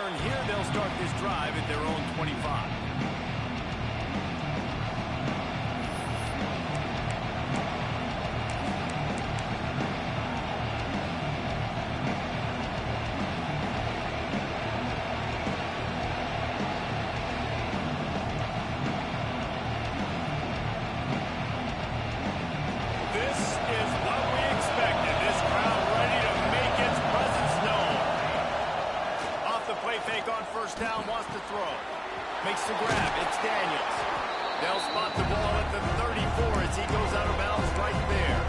return. Here they'll start this drive at their own 25. First down, wants to throw. Makes the grab. It's Daniels. They'll spot the ball at the 34 as he goes out of bounds right there.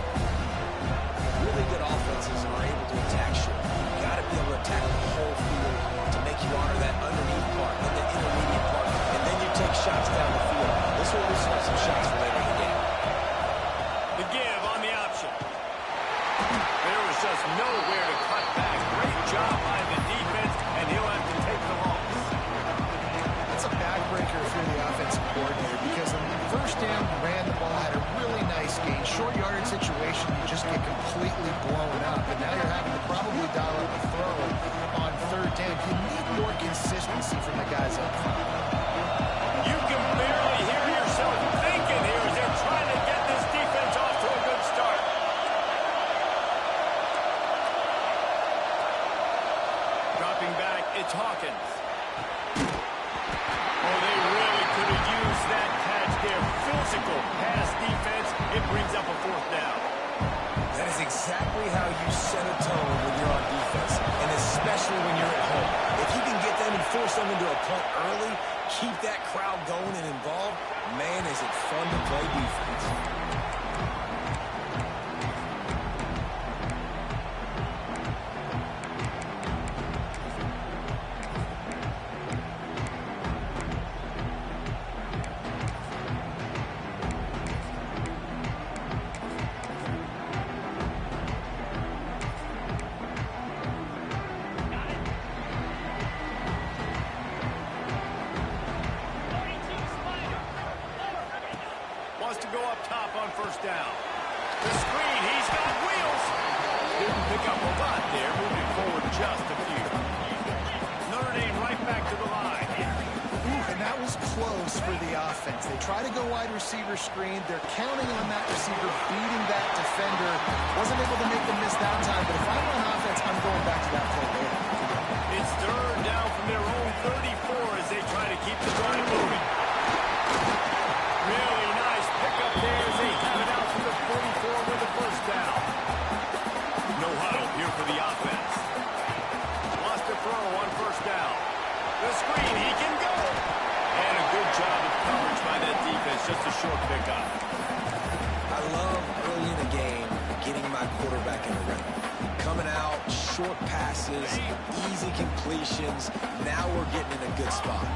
Really good offenses are able to attack short. You've got to be able to attack the whole field to make you honor that underneath part and the intermediate part, and then you take shots down the field. This will loosen up some shots for later in the game. The give on the option. There was just nowhere to cut back. Great job by the defense, and he'll have to take the loss. That's a backbreaker if you're the offensive coordinator, because on first down, you ran the ball, had a really nice gain. Short yardage situation, you just get completely blown up, and now you're having to probably dial up a throw on third down. You need more consistency from the guys up front. You can barely hear yourself thinking here as they're trying to get this defense off to a good start. Dropping back, it's Hawkins. Oh, they really could have used that catch there. Physical pass defense. It brings up a fourth down. That is exactly how you set a tone when you're on defense, and especially when you're at home. If you can get them and force them into a punt early, keep that crowd going and involved, man, is it fun to play defense. To go up top on first down. The screen, he's got wheels. Didn't pick up a lot there, moving forward just a few. Notre Dame right back to the line. And that was close for the offense. They try to go wide receiver screen. They're counting on that receiver beating that defender. Wasn't able to make the miss that time, but if I'm on offense, I'm going back to that play later. It's third down from their own 34 as they try to keep the drive moving. Really nice pickup there as they have it out to the 44 with the first down. No huddle here for the offense. Wants to throw on first down. The screen, he can go. And a good job of coverage by that defense, just a short pickup. I love early in the game getting my quarterback in a rhythm. Coming out, short passes, easy completions. Now we're getting in a good spot.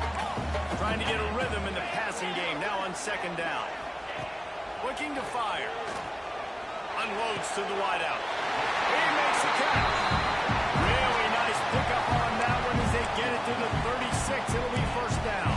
Trying to get a rhythm in the passing game, now on second down. Looking to fire. Unloads to the wideout. He makes the catch. Really nice pickup on that one as they get it to the 36. It'll be first down.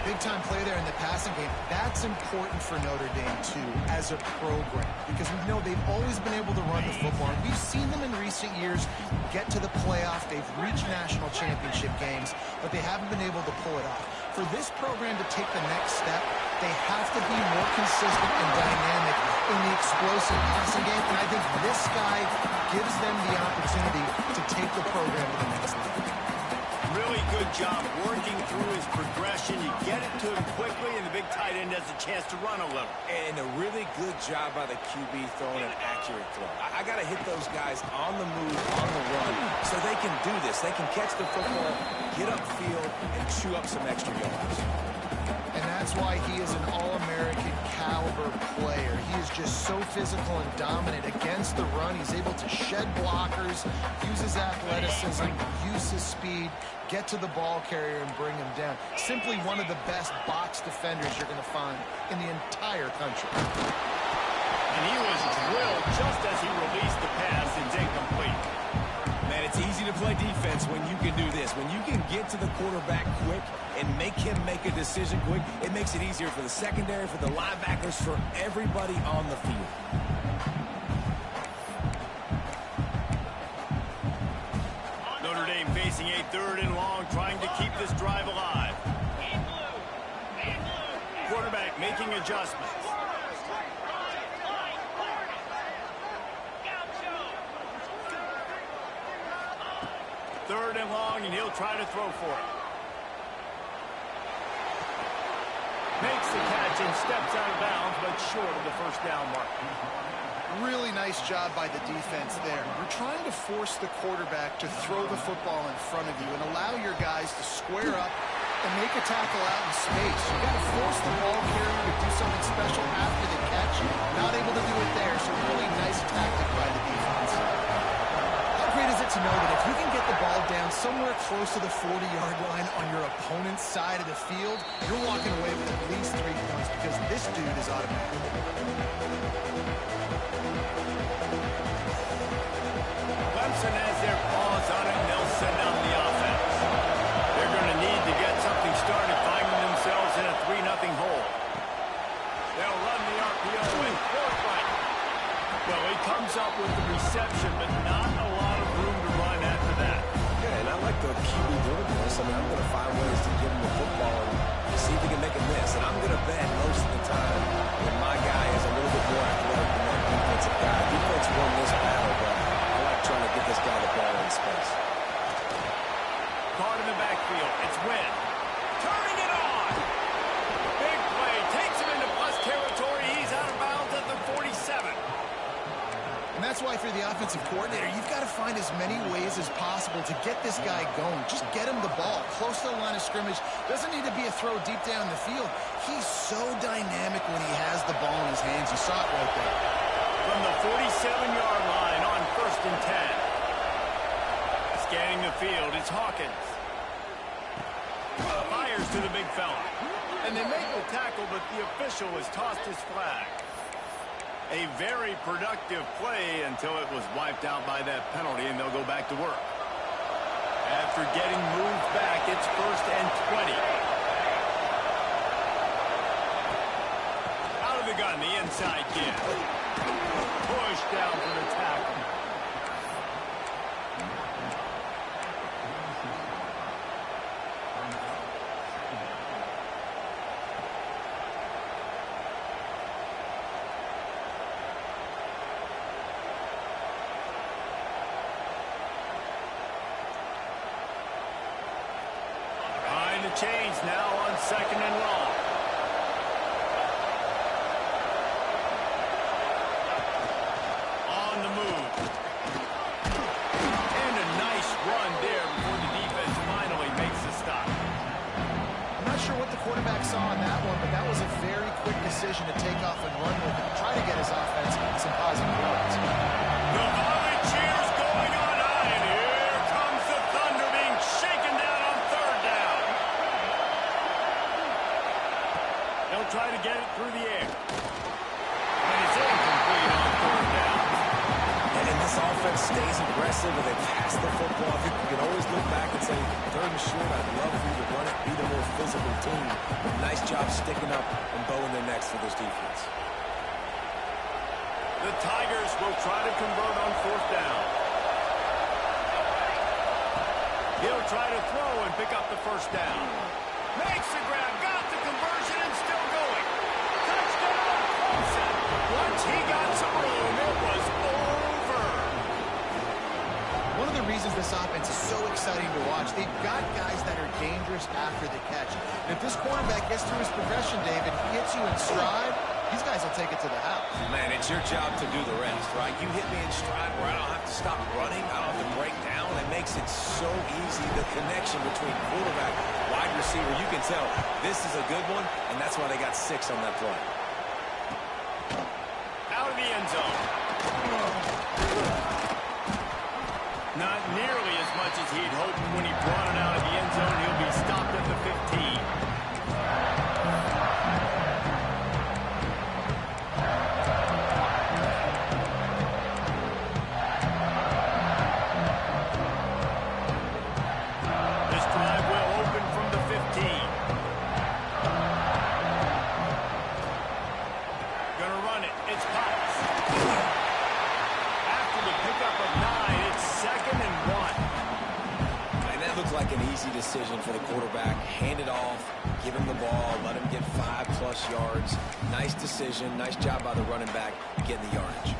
Big-time play there in the passing game. That's important for Notre Dame, too, as a program, because we know they've always been able to run the football. And we've seen them in recent years get to the playoff. They've reached national championship games, but they haven't been able to pull it off. For this program to take the next step, they have to be more consistent and dynamic in the explosive passing game, and I think this guy gives them the opportunity to take the program to the next level. Really good job working through his progression. You get it to him quickly, and the big tight end has a chance to run a little. And a really good job by the QB throwing an accurate throw. I got to hit those guys on the move, on the run, so they can do this. They can catch the football, get upfield, and chew up some extra yards. And that's why he is an All-American caliber player. He is just so physical and dominant against the run. He's able to shed blockers, use his athleticism, use his speed, get to the ball carrier and bring him down. Simply one of the best box defenders you're going to find in the entire country. And he was drilled just as he released the pass. It's incomplete. Man, it's easy to play defense when you can do this. When you can get to the quarterback quick and make him make a decision quick, it makes it easier for the secondary, for the linebackers, for everybody on the field. Notre Dame facing running a 3rd and long, trying to keep this drive alive. Quarterback making adjustments. 3rd and long, and he'll try to throw for it. Makes the catch and steps out of bounds, but short of the 1st down mark. Really nice job by the defense there. You're trying to force the quarterback to throw the football in front of you and allow your guys to square up and make a tackle out in space. You got to force the ball carrier to do something special after the catch. Not able to do it there, so really nice tactic by the defense. How great is it to know that if you can get the ball down somewhere close to the 40-yard line on your opponent's side of the field, you're walking away with at least 3 points because this dude is automatic. Clemson has their paws on it, and they'll send out the offense. They're going to need to get something started, finding themselves in a 3-0 hole. They'll run the RPO and forthright. Well, he comes up with the reception, but not a lot of room to run after that. Yeah, and I like the QB doing this. I mean, I'm going to find ways to give him the football and see if he can make a miss. And I'm going to bet most of the time that my guy is a little bit more athletic than that defensive guy. Defense won this battle, but I like trying to get this guy the ball in space. Caught in the backfield. It's Wynn. Turning it on. Big play. Takes him into plus territory. He's out of bounds at the 47. And that's why for the offensive coordinator, you've got to find as many ways as possible to get this guy going. Just get him the ball close to the line of scrimmage. Doesn't need to be a throw deep down the field. He's so dynamic when he has the ball in his hands. You saw it right there. From the 47-yard line on 1st and 10. Scanning the field, it's Hawkins. Fires to the big fella. And they make the tackle, but the official has tossed his flag. A very productive play until it was wiped out by that penalty, and they'll go back to work. After getting moved back, it's 1st and 20. Out of the gun, the inside kid. Push down for the tackle. Change now on 2nd and long. On the move. And a nice run there before the defense finally makes the stop. I'm not sure what the quarterback saw on that one, but that was a very quick decision to take off and run with it. Try to get his offense some positive yards. The Volley cheers going on high, and here comes the Thunder being shaken down on 3rd down. They'll try to get it through the air. And it's incomplete on 3rd down. And this offense stays aggressive and they pass the football. I think you can always look back and say, 3rd and short, I'd love for you to run it, be the more physical team. Nice job sticking up and bowing their necks for this defense. The Tigers will try to convert on 4th down. He'll try to throw and pick up the 1st down. Makes the grab, got the conversion, and still going. Touchdown, Clemson. Once he got some room, it was over. One of the reasons this offense is so exciting to watch, they've got guys that are dangerous after the catch. And if this quarterback gets through his progression, David, he hits you in stride, these guys will take it to the house. Man, it's your job to do the rest, right? You hit me in stride where I don't have to stop running, I don't have to break down. It makes it so easy, the connection between quarterback, wide receiver. You can tell this is a good one, and that's why they got 6 on that play. Out of the end zone. Not nearly as much as he'd hoped when he brought it out of the end zone. He'll be stopped at the 15. looked like an easy decision for the quarterback. Hand it off, give him the ball, let him get 5+ yards. Nice decision. Nice job by the running back getting the yardage.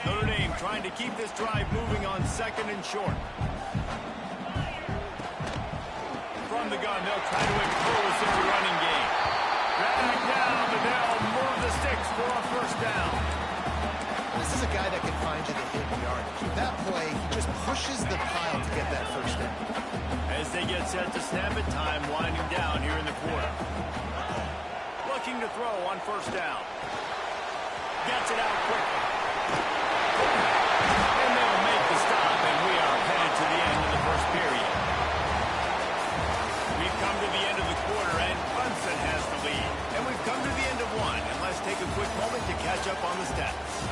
Notre Dame trying to keep this drive moving on 2nd and short. From the gun, they'll try to impose their running game. Drag down, but they'll move the sticks for a 1st down. This is a guy that can find you the hidden yardage. With that play, he just pushes the pile to get that 1st down. As they get set to snap it, time winding down here in the quarter. Looking to throw on 1st down. Gets it out quickly. And they'll make the stop, and we are headed to the end of the 1st period. We've come to the end of the quarter, and Clemson has the lead. And we've come to the end of one, and let's take a quick moment to catch up on the stats.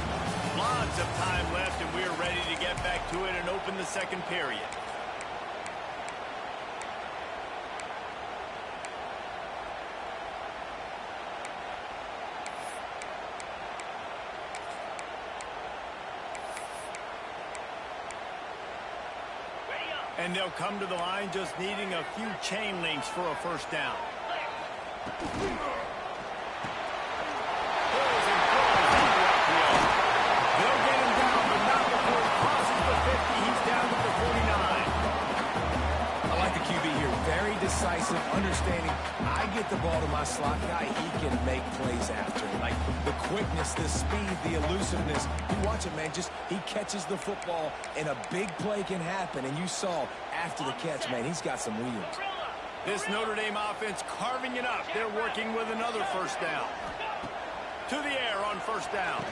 Lots of time left, and we're ready to get back to it and open the 2nd period. And they'll come to the line just needing a few chain links for a 1st down. They'll get him down, but not before he crosses the 50. He's down to the 49. I like the QB here. Very decisive, understanding. I get the ball to my slot guy. He can make plays after. Like the quickness, the speed, the elusiveness. You watch it, man. Just he catches the football, and a big play can happen. And you saw after the catch, man, he's got some wheels. This Notre Dame offense carving it up. They're working with another 1st down. To the air on 1st down.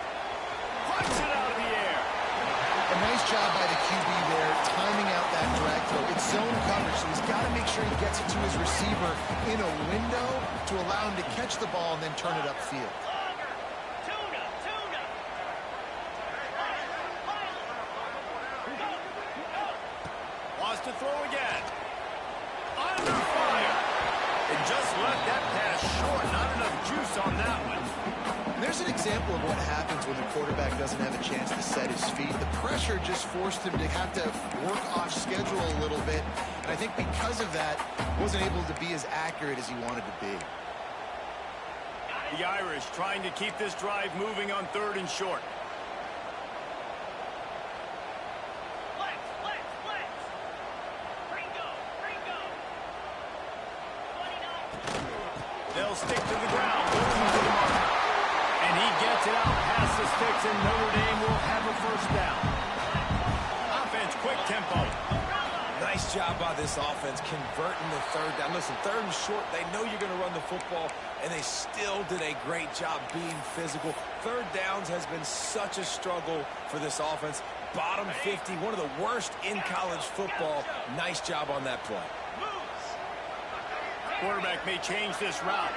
Punch it out of the air. A nice job by the QB there, timing out that drag throw. It's zone coverage, so he's got to make sure he gets it to his receiver in a window to allow him to catch the ball and then turn it upfield. Wants to throw again. Under fire. And just left that pass short. Not enough juice on that one. There's an example of what happens when the quarterback doesn't have a chance to set his feet. The pressure just forced him to have to work off schedule a little bit. And I think because of that, wasn't able to be as accurate as he wanted to be. The Irish trying to keep this drive moving on 3rd and short. They'll stick to the ground, looking to the mark. And he gets it out past the sticks, and Notre Dame will have a 1st down. Offense, quick tempo. Nice job by this offense converting the 3rd down. Listen, 3rd and short, they know you're going to run the football, and they still did a great job being physical. 3rd downs has been such a struggle for this offense. Bottom 50, one of the worst in college football. Nice job on that play. Quarterback may change this route.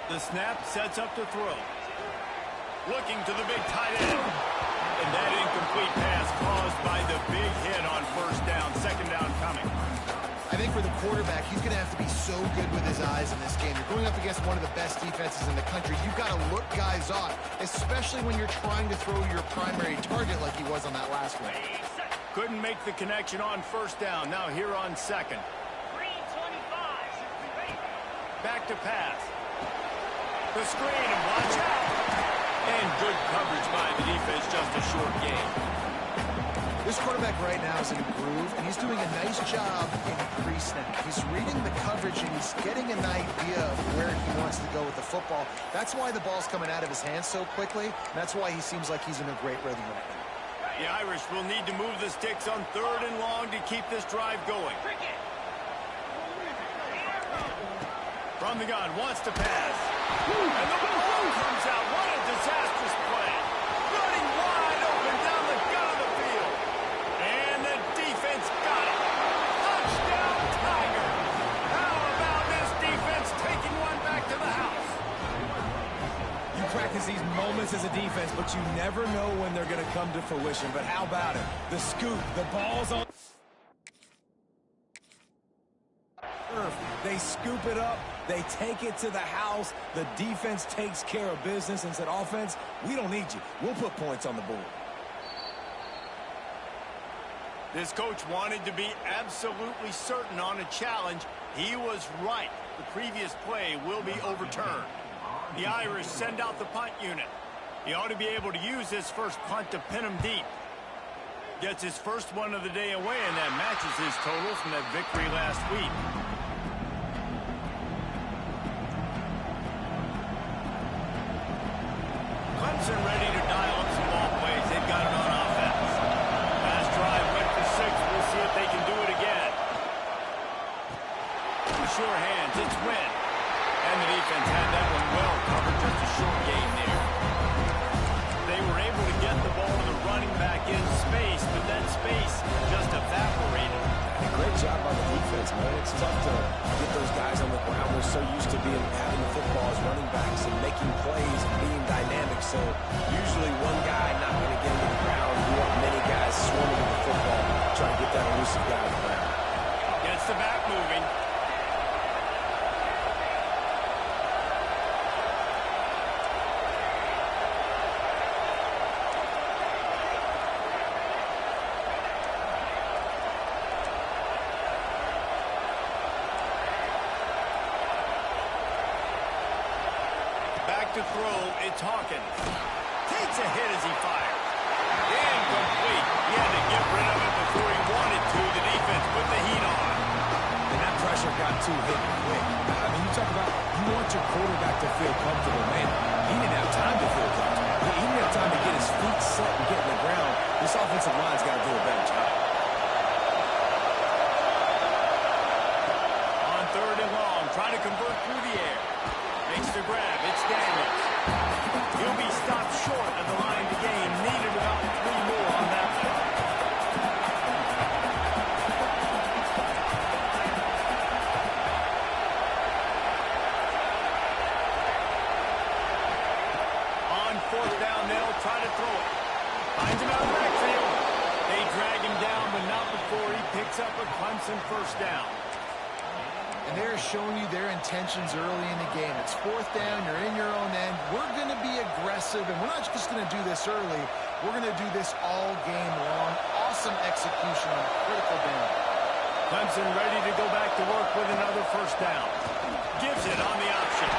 The snap sets up to throw. Looking to the big tight end. And that incomplete pass caused by the big hit on 1st down. 2nd down coming. I think for the quarterback, he's going to have to be so good with his eyes in this game. You're going up against one of the best defenses in the country. You've got to look guys off, especially when you're trying to throw your primary target like he was on that last one. Couldn't make the connection on 1st down. Now here on 2nd. Back to pass. The screen, and watch out. And good coverage by the defense, just a short game. This quarterback right now is in a groove, and he's doing a nice job in pre-snap. He's reading the coverage, and he's getting an idea of where he wants to go with the football. That's why the ball's coming out of his hands so quickly, and that's why he seems like he's in a great rhythm right now. The Irish will need to move the sticks on 3rd and long to keep this drive going. From the gun, wants to pass. And the ball comes out. What a disastrous play. Running wide open down the gut of the field. And the defense got it. Touchdown, Tiger. How about this defense taking one back to the house? You practice these moments as a defense, but you never know when they're going to come to fruition. But how about it? The scoop, the ball's on. They scoop it up. They take it to the house. The defense takes care of business and said, offense, we don't need you. We'll put points on the board. This coach wanted to be absolutely certain on a challenge. He was right. The previous play will be overturned. The Irish send out the punt unit. He ought to be able to use this first punt to pin him deep. Gets his first one of the day away, and that matches his total from that victory last week. Clemson ready to dial up some ball plays. They've got it on offense. Last drive went for 6. We'll see if they can do it again. Sure hands, it's Wynn. And the defense had that one well covered, just a short gain there. They were able to get the ball to the running back in space, but that space just evaporated. And great job by the defense, man. It's tough to get those guys on the ground. We're so used to having the football as running backs and making plays and being dynamic. So usually one guy not going to get into the ground. You want many guys swarming with the football, trying to get that elusive guy on the ground. Gets the back moving. To throw, it's Hawkins. Takes a hit as he fires. Incomplete. He had to get rid of it before he wanted to. The defense put the heat on. And that pressure got too hit quick. I mean, you talk about you want your quarterback to feel comfortable. Man, he didn't have time to feel comfortable. He didn't have time to get his feet set and get in the ground. This offensive line's got to do a better job. On 3rd and long, trying to convert through the air. Makes the grab. It's Daniels. He'll be stopped short of the line to gain. Needed about 3 more on that one. On 4th down, they'll try to throw it. Finds him out of the backfield. They drag him down, but not before he picks up a Clemson first down. And they're showing you their intentions early in the game. It's 4th down, you're in your own end. We're going to be aggressive, and we're not just going to do this early. We're going to do this all game long. Awesome execution on a critical down. Clemson ready to go back to work with another first down. Gives it on the option.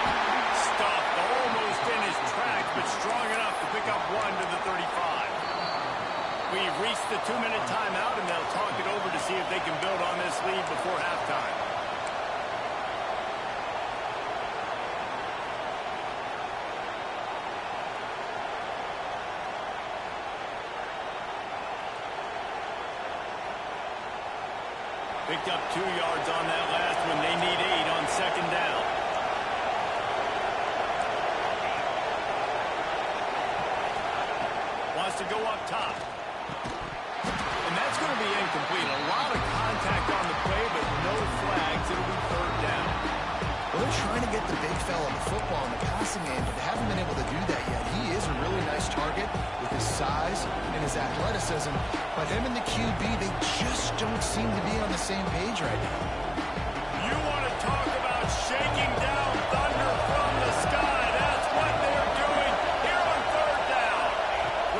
Stopped almost in his tracks, but strong enough to pick up 1 to the 35. We've reached the 2-minute timeout, and they'll talk it over to see if they can build on this lead before halftime. Picked up 2 yards on that last one. They need 8 on 2nd down. Wants to go up top. And that's going to be incomplete. A lot of contact on the play, but no flags. It'll be 3rd down. Well, they're trying to get the big fella the football in the passing game, but they haven't been able to do that yet. He is a really nice target with his size and his athleticism, but him and the QB, they just don't seem to be on the same page right now. You want to talk about shaking down thunder from the sky. That's what they're doing here on 3rd down.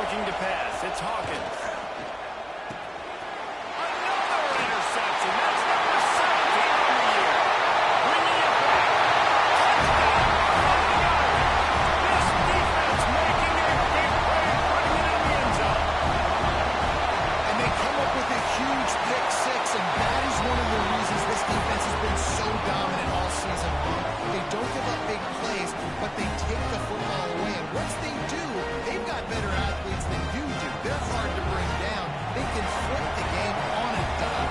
Looking to pass. It's Hawkins. Another interception. That's number 17 on the year. Bringing it back. Touchdown. This defense making a big play, putting it in the end zone. And they come up with a huge pick 6, and that is one of the reasons this defense has been so dominant all season long. They don't give up big plays, but they take the football away. And once they do, they've got better athletes than you do. They're hard to bring down. They can flip the game on and done.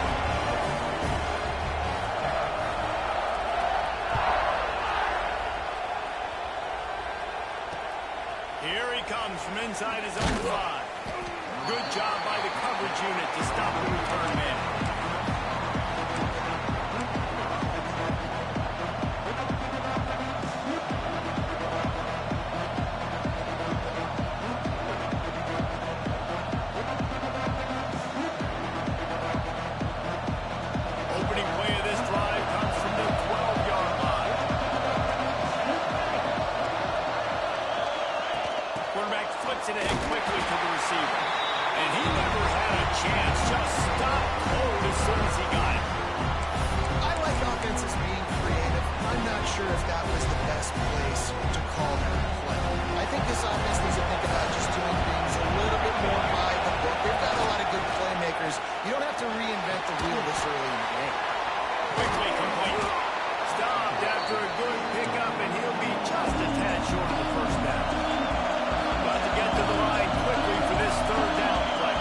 Here he comes from inside his own 5. Good job by the coverage unit to stop the return man. Opening play of this drive comes from the 12 puts it ahead quickly to the receiver. And he never had a chance. Just stopped cold as soon as he got it. I like offenses being creative. I'm not sure if that was the best place to call that play. I think this offense needs to think about just doing things a little bit more by the book. They've got a lot of good playmakers. You don't have to reinvent the wheel this early in the game. Quickly complete. Stopped after a good pickup, and he'll be just a tad short of the first down. About to get to the line quickly for this third down play.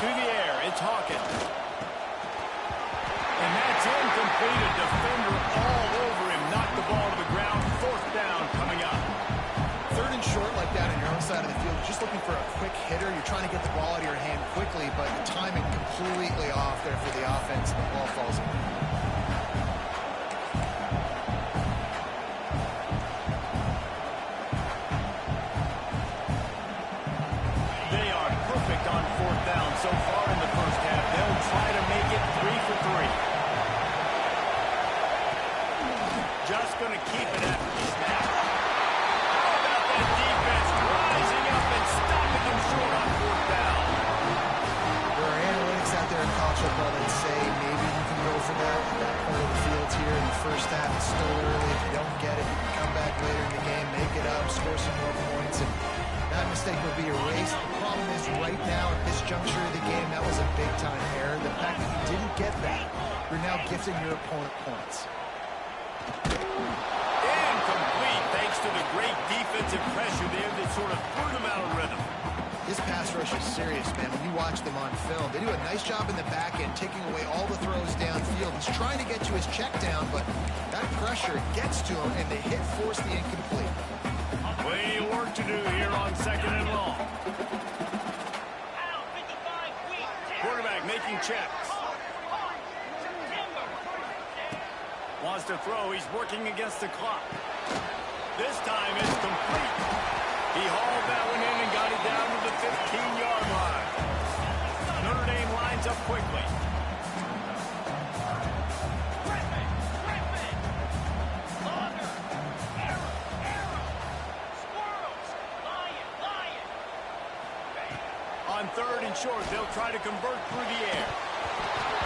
To the air, it's Hawkins. And that's incomplete. A defender all over him. Knocked the ball to the ground. Fourth down coming up. Third and short like that on your own side of the field, just looking for a quick hitter. You're trying to get the ball out of your hand quickly, but the timing completely off there for the offense, and the ball falls in. They are perfect on fourth down so far in the first half. They'll try to make it 3 for 3. Just going to keep it after the snap. How about that defense rising up and stopping them short on fourth down? There are analytics out there in college football that say maybe you can go for that at that part of the field here in the first half. It's still early. If you don't get it, you can come back later in the game, make it up, score some more points, and that mistake will be erased. The problem is right now at this juncture of the game, that was a big-time error. The fact that you didn't get that, you're now gifting your opponent points. Incomplete, thanks to the great defensive pressure there that sort of threw them out of rhythm. This pass rush is serious, man. When you watch them on film, they do a nice job in the back end, taking away all the throws downfield. He's trying to get to his check down, but that pressure gets to him, and the hit forced the incomplete. Plenty of work to do here on second and long. Quarterback making checks. Wants to throw. He's working against the clock. This time it's complete. He hauled that one in and got it down to the 15-yard line. Notre Dame lines up quickly. On third and short, they'll try to convert through the air.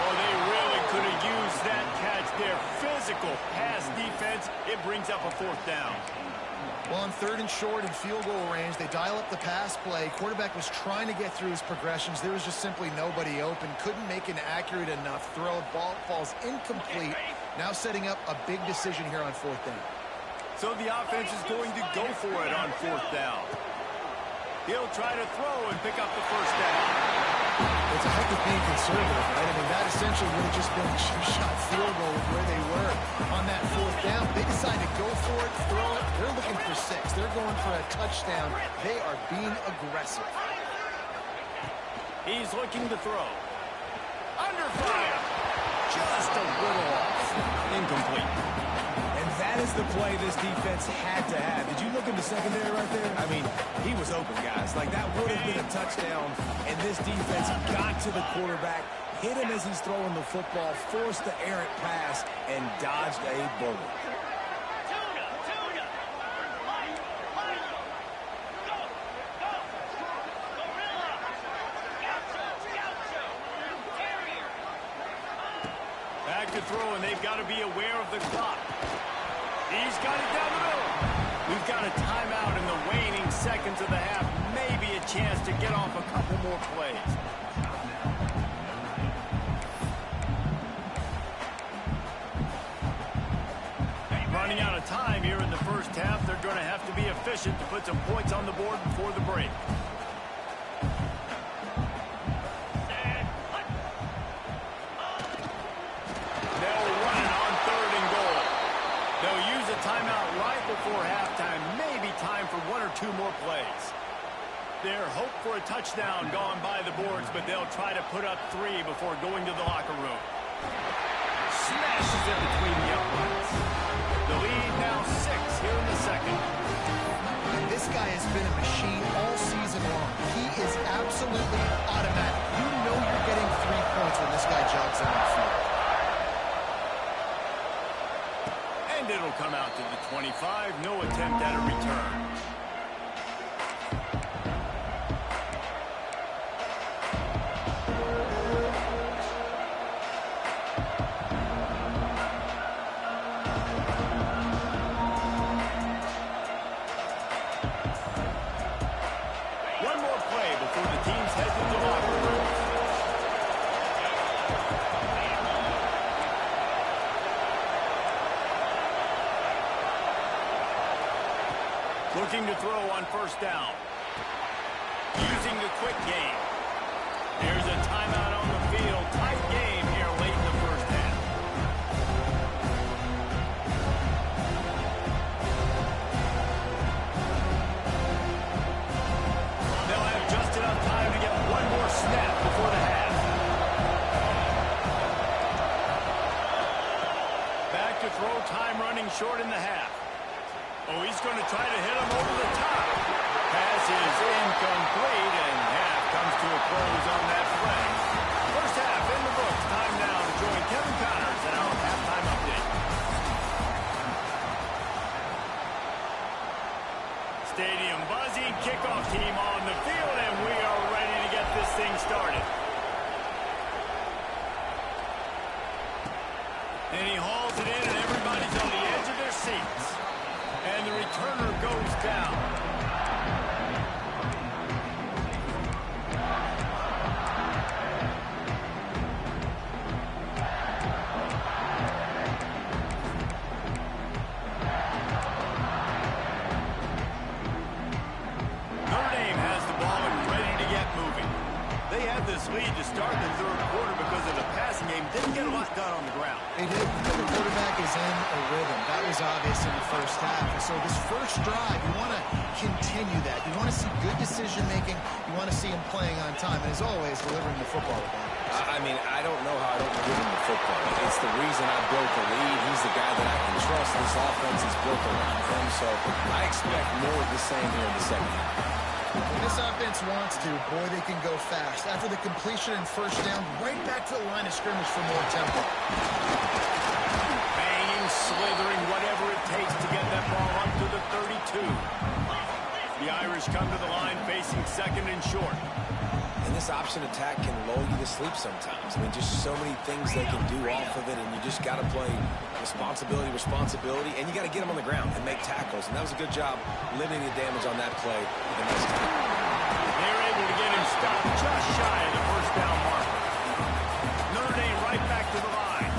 Oh, they really could have used that catch there. Physical pass defense. It brings up a fourth down. Well, on third and short and field goal range, they dial up the pass play. Quarterback was trying to get through his progressions. There was just simply nobody open. Couldn't make an accurate enough throw. Ball falls incomplete. Now setting up a big decision here on fourth down. So the offense is going to go for it on fourth down. He'll try to throw and pick up the first down. It's a heck of being conservative, right? I mean, that essentially would have just been a two-shot field goal with where they were on that fourth down. They decide to go for it, throw it. They're looking for 6. They're going for a touchdown. They are being aggressive. He's looking to throw. Under fire. Just a little off. Incomplete. And that is the play this defense had to have. Did you look in the secondary right there? I mean, he was open, guys. Like, that would have been a touchdown. And this defense got to the quarterback, hit him as he's throwing the football, forced the errant pass, and dodged a bullet. Back to throw, and they've got to be aware of the clock. He's got it down the middle. We've got a timeout in the waning seconds of the half. Maybe a chance to get off a couple more plays. Running out of time here in the first half. They're going to have to be efficient to put some points on the board before the break. Timeout right before halftime. Maybe time for 1 or 2 more plays. Their hope for a touchdown gone by the boards, but they'll try to put up 3 before going to the locker room. Smashes it between the uprights. The lead now 6 here in the second. been a machine all season long. He is absolutely automatic. You know you're getting 3 points when this guy jogs on the field. And it'll come out to the 25. No attempt at a return. One more play before the teams head to the locker room. Looking to throw on first down. Using the quick game. There's a timeout on the field. Tight game here late in the first half. They'll have just enough time to get one more snap before the half. Back to throw, time running short in the half. Oh, he's going to try to hit him over the top. Pass is incomplete, and half comes to a close on that play. First half in the books. Time now to join Kevin Connors in our halftime update. Stadium buzzing, kickoff team on the field, and we are ready to get this thing started. And he hauls it in, and everybody's on the edge of their seats. And the returner goes down. Notre Dame has the ball and ready to get moving. They had this lead to start the third quarter because of the passing game. Didn't get a lot done on the ground. They did. The quarterback is in a rhythm. That was obvious in the first half. So this first drive, you want to continue that. You want to see good decision-making. You want to see him playing on time. And as always, delivering the football. I mean, I don't know how I don't give him the football. It's the reason I built the lead. He's the guy that I can trust. This offense is built around him. So I expect more of the same here in the second half. When this offense wants to, boy, they can go fast. After the completion and first down, right back to the line of scrimmage for more tempo. Banging, slithering, whatever it takes to get that ball up to the 32. The Irish come to the line facing second and short. And this option attack can lull you to sleep sometimes. I mean, just so many things they can do off of it, and you just got to play responsibility, and you got to get them on the ground and make tackles. And that was a good job limiting the damage on that play with a nice tackle. They're able to get him stopped just shy of the first down mark. Notre Dame right back to the line.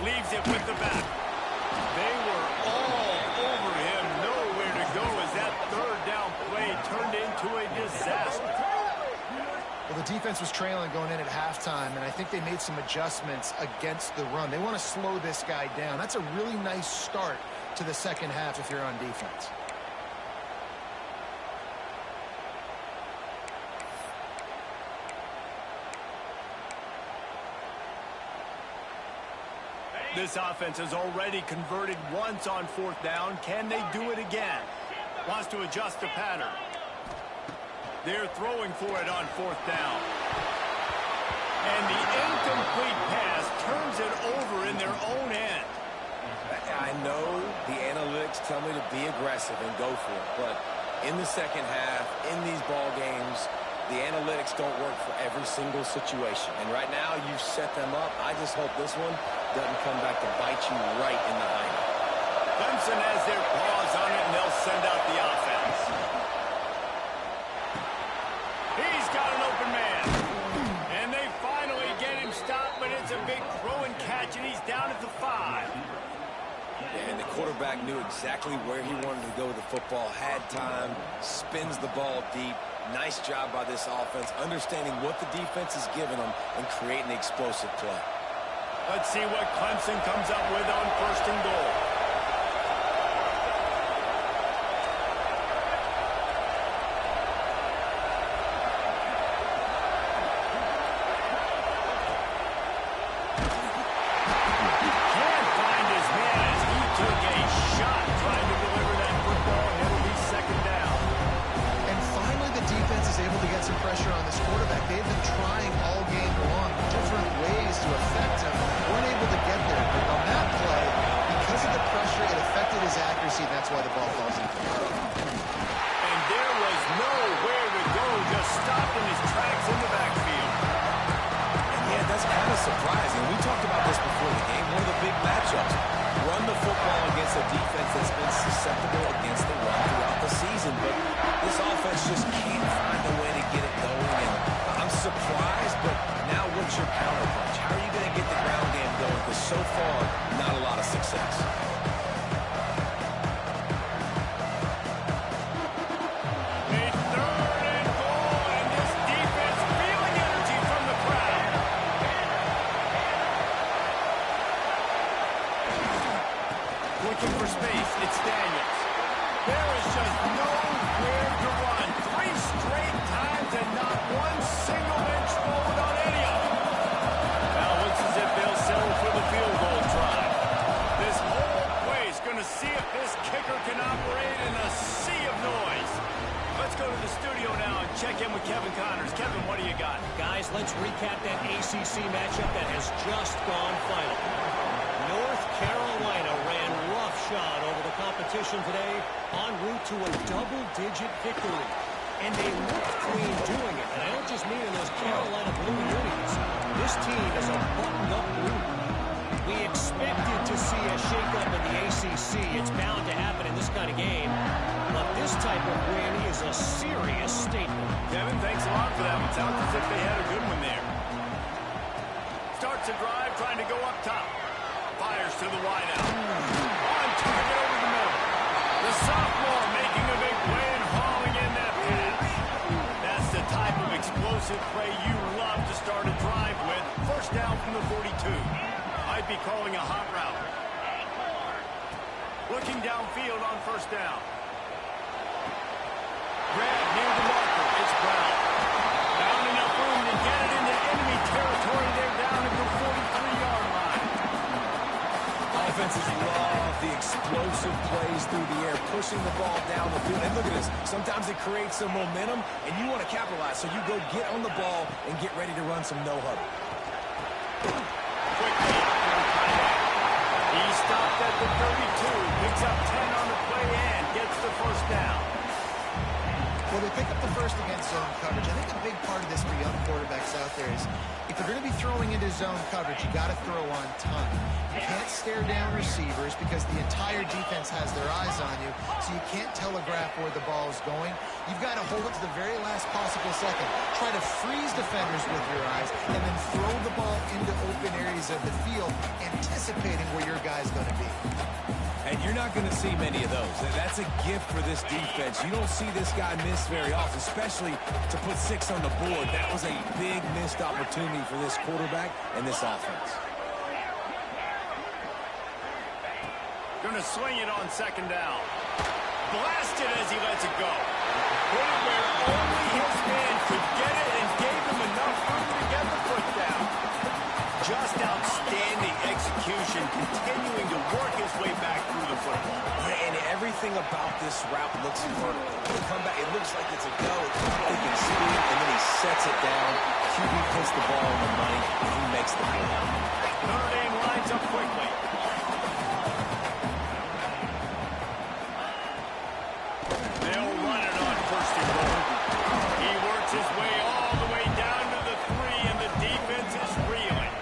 Leaves it with the back. They were all over him. Nowhere to go as that third down play turned into a disaster. Well, the defense was trailing going in at halftime, and I think they made some adjustments against the run. They want to slow this guy down. That's a really nice start to the second half if you're on defense. This offense has already converted once on fourth down. Can they do it again? Wants to adjust the pattern. They're throwing for it on fourth down. And the incomplete pass turns it over in their own end. I know the analytics tell me to be aggressive and go for it, but in the second half, in these ball games, the analytics don't work for every single situation. And right now, you've set them up. I just hope this one doesn't come back to bite you right in the hind. Clemson has their paws on it, and they'll send out the offense. He's got an open man. And they finally get him stopped, but it's a big throw and catch, and he's down at the 5. And the quarterback knew exactly where he wanted to go with the football, had time, spins the ball deep. Nice job by this offense, understanding what the defense is giving them and creating the explosive play. Let's see what Clemson comes up with on first and goal. Can't find his man as he took a able to get some pressure on this quarterback. They've been trying all game long, different ways to affect him. Weren't able to get there. But on that play, because of the pressure, it affected his accuracy, and that's why the ball falls into the And there was nowhere to go, just stopped in his tracks in the backfield. And yeah, that's kind of surprising. We talked about this before the game. One of the big matchups. Run the football against a defense that's been susceptible against the run throughout the season. But this offense just can't find a way to get it going. And I'm surprised, but now what's your counterpunch? How are you going to get the ground game going? Because so far, not a lot of success. Looking for space, it's Daniels. There is just nowhere to run. 3 straight times and not one single inch forward on any of them. Now it looks as if they'll settle for the field goal try. This whole place going to see if this kicker can operate in a sea of noise. Let's go to the studio now and check in with Kevin Connors. Kevin, what do you got? Guys, let's recap that ACC matchup that has just gone final. North Carolina ran roughshod over the competition today en route to a double-digit victory. And they looked clean doing it. And I don't just mean in those Carolina blue unis. This team is a buttoned-up group. We expected to see a shakeup in the ACC. It's bound to happen in this kind of game. But this type of win is a serious statement. Kevin, thanks a lot for that. It sounds as if they had a good one there. Starts a drive, trying to go up top. Fires to the wideout. On target over the middle. The sophomore making a big play and hauling in that pass. That's the type of explosive play you love to start a drive with. First down from the 42. I'd be calling a hot route. Looking downfield on first down. Grab near the marker. It's Brown. Found enough room to get it into enemy territory. They're down at the 43-yard line. Offenses love the explosive plays through the air, pushing the ball down the field. And look at this. Sometimes it creates some momentum, and you want to capitalize. So you go get on the ball and get ready to run some no-huddle. Quickly. He stopped at the 32. Picks up 10 on the play and gets the first down. Well, they pick up the first against zone coverage. I think a big part of this for young quarterbacks out there is if you're going to be throwing into zone coverage, you got to throw on time. You can't stare down receivers because the entire defense has their eyes on you, so you can't telegraph where the ball is going. You've got to hold it to the very last possible second. Try to freeze defenders with your eyes and then throw the ball into open areas of the field, anticipating where your guy's going to be. And you're not going to see many of those. That's a gift for this defense. You don't see this guy miss very often, especially to put 6 on the board. That was a big missed opportunity for this quarterback and this offense. Going to swing it on second down. Blasted as he lets it go. Put it where only his man could get it and gave him enough room to get the foot down. Just outstanding execution, continuing to work his way back through the football. And everything about this route looks vertical. The comeback, it looks like it's a go. It's thinking speed, and then he sets it down. QB puts the ball on the money, and he makes the play. Notre Dame lines up quickly. They'll run it on first and goal. He works his way all the way down to the 3, and the defense is reeling.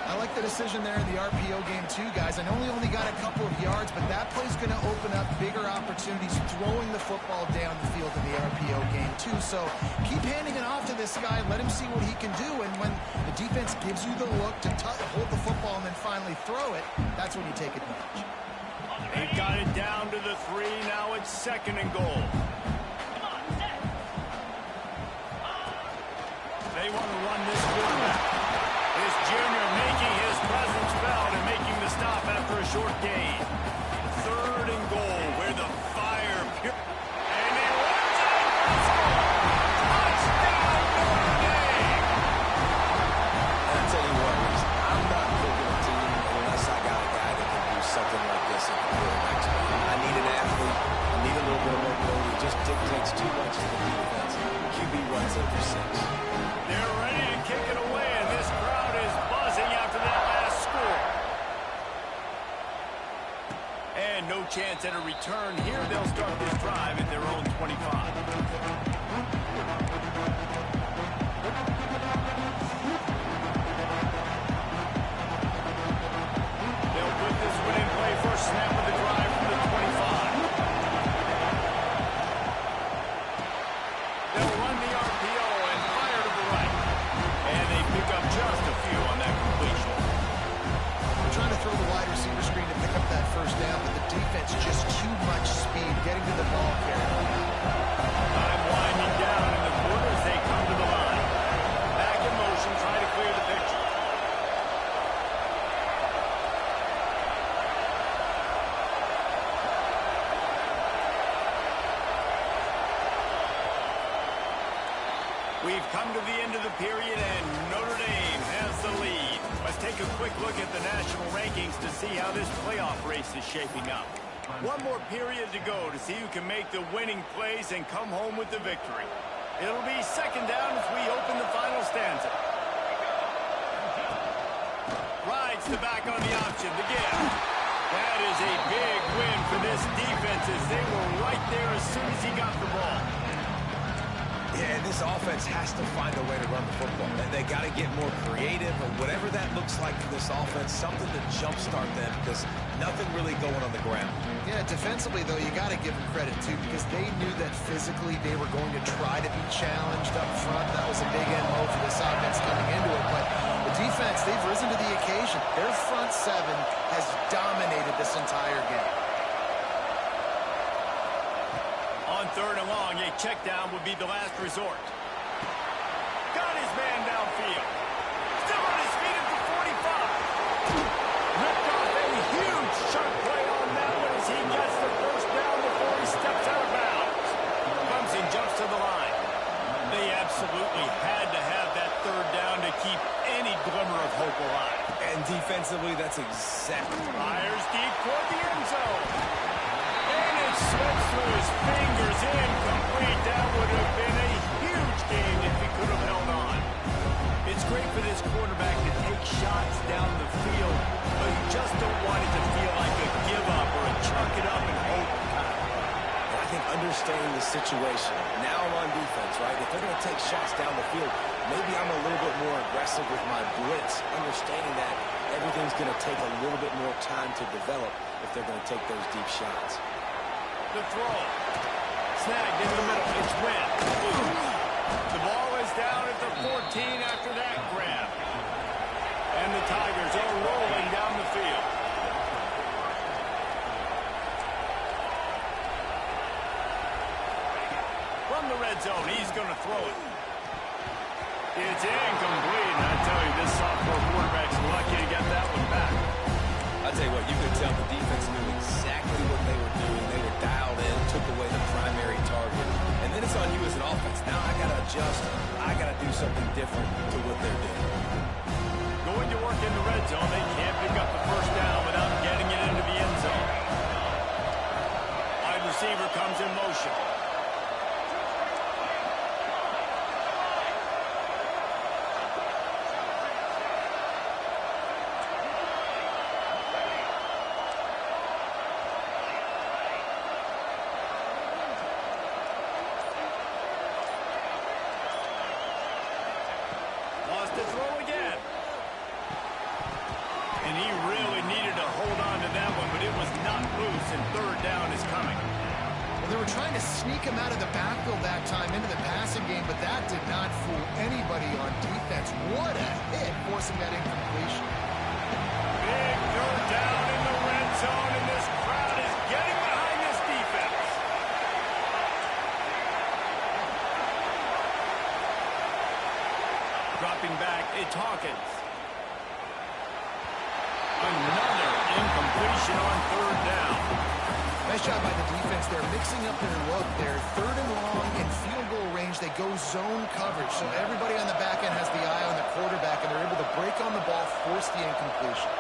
I like the decision there in the RPO game too, guys. I know he only got a couple of yards, but that play's going to open up bigger opportunities throwing the football down the field in the RPO game too. So keep handing it off to this guy. Let him see what he can do. And when the defense gives you the look to hold the football and then finally throw it, that's when you take advantage. They've got it down to the 3. Now it's second and goal. They want to run this quarterback. This junior making his presence felt and making the stop after a short gain. Third and goal where the fire... And he runs it and scores! Touchdown, Notre Dame! I'll tell you what, Reese, I'm not picking a team unless I got a guy that can do something like this at the quarterback spot. I need an athlete. I need a little bit of mobility. It just dictates too much of the defense. find no chance at a return here, they'll start this drive at their own 25. They'll put this one in play for a snap of the drive from the 25. They'll run the RPO and fire to the right. And they pick up just a few on that completion. They're trying to throw the wide receiver screen to pick up that first down, but the defense just too much speed getting to the ball carrier. Time winding down in the quarter as they come to the line. Back in motion, trying to clear the picture. We've come to the end of the period, and Notre Dame has the lead. Let's take a quick look at the national rankings to see how this playoff race is shaping up. One more period to go to see who can make the winning plays and come home with the victory. It'll be second down as we open the final stanza. Rides the back on the option, the give. That is a big win for this defense as they were right there as soon as he got the ball. Yeah, this offense has to find a way to run the football. They got to get more creative, or whatever that looks like for this offense, something to jumpstart them, because nothing really going on the ground. Yeah, defensively, though, you got to give them credit, too, because they knew that physically they were going to try to be challenged up front. That was a big MO for this offense coming into it. But the defense, they've risen to the occasion. Their front seven has dominated this entire game. On third and long, a check down would be the last resort. Got his man downfield. Still on his feet at the 45. Ripped off a huge sharp play on that one as he gets the first down before he steps out of bounds. Clemson jumps to the line. They absolutely had to have that third down to keep any glimmer of hope alive. And defensively, that's exactly Fires deep toward the end zone. And it slips through his fingers, incomplete. That would have been a huge game if he could have held on. It's great for this quarterback to take shots down the field, but you just don't want it to feel like a give-up or a chuck it up and hope. I think understanding the situation. Now I'm on defense, right? If they're going to take shots down the field, maybe I'm a little bit more aggressive with my blitz, understanding that everything's going to take a little bit more time to develop if they're going to take those deep shots. The throw. Snagged in the middle. It's Wynn. The ball is down at the 14 after that grab. And the Tigers are rolling down the field. From the red zone, he's going to throw it. It's incomplete. And I tell you, this sophomore quarterback's lucky to get that one back. I'll tell you what, you could tell the defense knew exactly what they were doing. They were dialed in, took away the primary target. And then it's on you as an offense. Now I got to adjust. I got to do something different to what they're doing. Going to work in the red zone. They can't pick up the first down without getting it into the end zone. Wide receiver comes in motion. To throw again. And he really needed to hold on to that one, but it was not loose, and third down is coming. Well, they were trying to sneak him out of the backfield that time into the passing game, but that did not fool anybody on defense. What a hit, forcing that incompletion. Big third down in the red zone, and this crowd is getting behind this defense. Dropping back, it's Hawkins. Another incompletion on third down. Nice job by the defense. They're mixing up their look. They're third and long in field goal range. They go zone coverage. So everybody on the back end has the eye on the quarterback, and they're able to break on the ball, force the incompletion.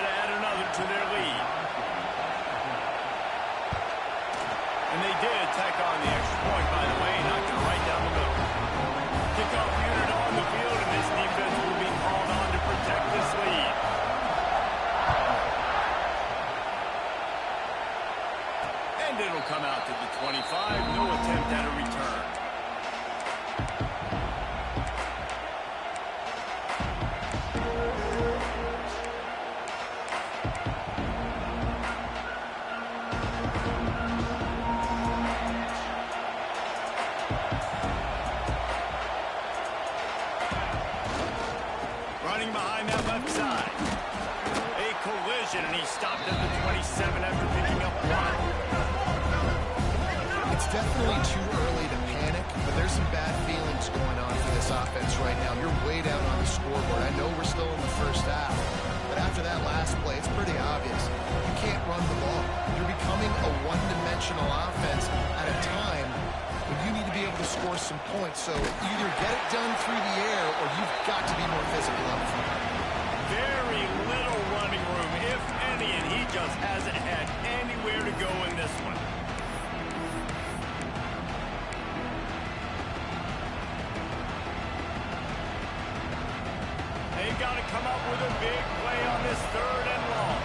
to add another to their lead. And they did tack on the extra point, by the way, knocked it right down the middle. Kickoff unit on the field, and this defense will be called on to protect this lead. And it'll come out to the 25. No attempt at a return. Running behind that left side. A collision, and he stopped at the 27 after picking up one. It's definitely too early to panic, but there's some bad feelings going on for this offense right now. You're way down on the scoreboard. I know we're still in the first half, but after that last play, it's pretty obvious. You can't run the ball. You're becoming a one-dimensional offense at a time when you need to be able to score some points. So either get it done through the air or you've got to be more physical up front. Very little running room, if any, and he just hasn't had anywhere to go in this one. They've got to come up with a big play on this third and long.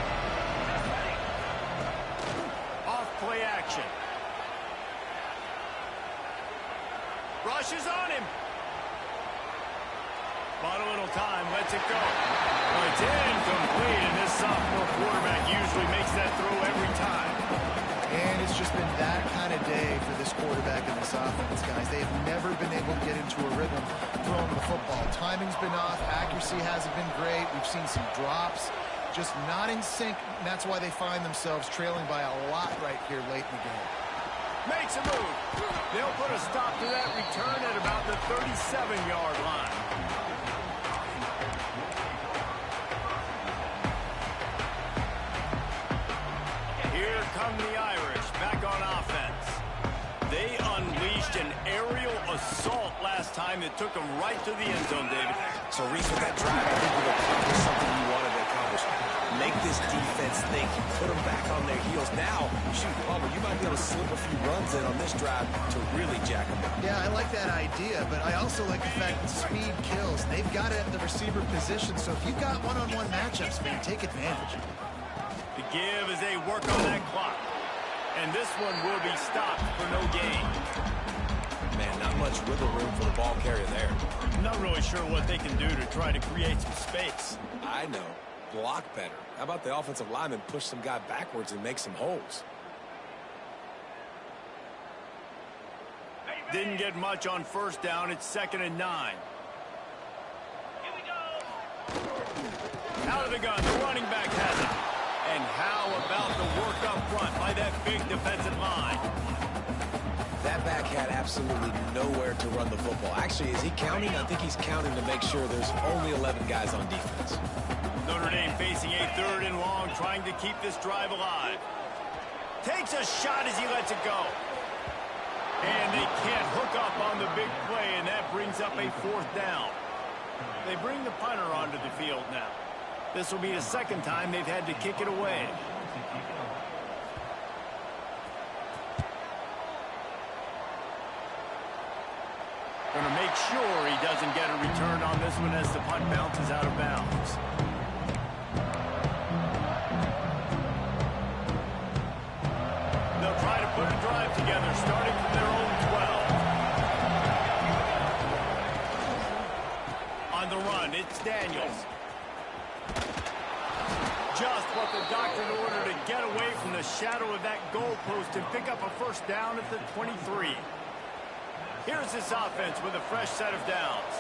Off play action. Rushes on him. Bought a little time, lets it go. Well, it's incomplete, and this sophomore quarterback usually makes that throw every time. And it's just been that kind of day for this quarterback and this offense, guys. They have never been able to get into a rhythm throwing the football. Timing's been off. Accuracy hasn't been great. We've seen some drops. Just not in sync, and that's why they find themselves trailing by a lot right here late in the game. Makes a move. They'll put a stop to that return at about the 37-yard line. Here come the Irish back on offense. They unleashed an aerial assault last time that took them right to the end zone, David. So, Reese, with that drive, I think we've accomplished something you wanted to accomplish. Make this defense think, put them back on their heels. Now, shoot, Palmer, you might be able to slip a few runs in on this drive to really jack them up. Yeah, I like that idea, but I also like the fact that speed kills. They've got it at the receiver position, so if you've got one-on-one matchups, man, take advantage. The give as they work on that clock. And this one will be stopped for no gain. Man, not much wiggle room for the ball carrier there. Not really sure what they can do to try to create some space. I know. Block better. How about the offensive lineman push some guy backwards and make some holes? Didn't get much on first down. It's 2nd and 9. Here we go. Out of the gun. The running back has it. And how about the work up front by that big defensive line? That back had absolutely nowhere to run the football. Actually, is he counting? I think he's counting to make sure there's only 11 guys on defense. Notre Dame facing a 3rd and long, trying to keep this drive alive. Takes a shot as he lets it go. And they can't hook up on the big play, and that brings up a 4th down. They bring the punter onto the field now. This will be the 2nd time they've had to kick it away. Going to make sure he doesn't get a return on this one as the punt bounces out of bounds. They'll try to put a drive together, starting from their own 12. On the run, it's Daniels. Just what the doctor ordered to get away from the shadow of that goalpost and pick up a 1st down at the 23. Here's this offense with a fresh set of downs.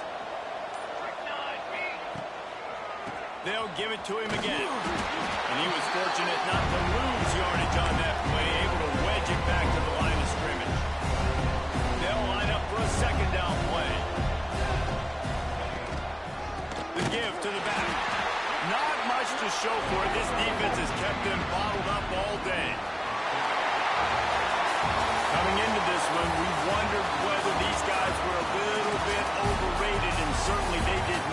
They'll give it to him again. And he was fortunate not to lose yardage on that play, able to wedge it back to the line of scrimmage. They'll line up for a 2nd down play. The give to the back. Not much to show for it. This defense has kept them bottled up all day. Coming into this one, we wondered whether these guys were a little bit overrated, and certainly they did not.